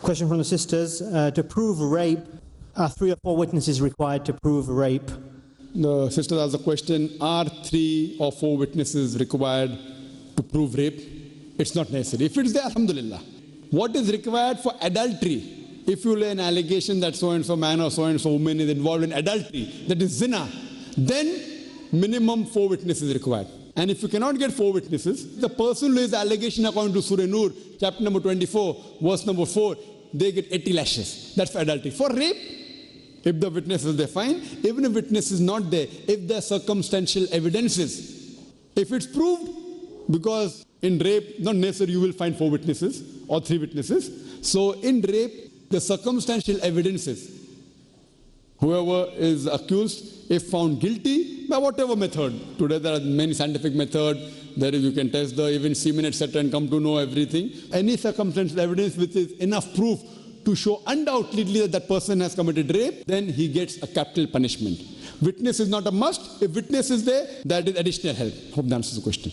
Question from the sisters. To prove rape, are 3 or 4 witnesses required to prove rape? The sister asked the question, are 3 or 4 witnesses required to prove rape? It's not necessary. If it's there, alhamdulillah. What is required for adultery? If you lay an allegation that so-and-so man or so-and-so woman is involved in adultery, that is zina, then minimum 4 witnesses required. And if you cannot get 4 witnesses, the person who lays the allegation according to Surah Nur, chapter number 24, verse number 4, they get 80 lashes. That's for adultery. For rape, if the witness is there, fine. Even if witness is not there, if there are circumstantial evidences, if it's proved, because in rape, not necessarily you will find 4 witnesses or 3 witnesses. So in rape, the circumstantial evidences, whoever is accused, if found guilty, by whatever method. Today there are many scientific methods, there is, you can test the even semen, etc., and come to know everything. Any circumstantial evidence which is enough proof to show undoubtedly that that person has committed rape, then he gets a capital punishment. Witness is not a must. If witness is there, that is additional help. Hope that answers the question.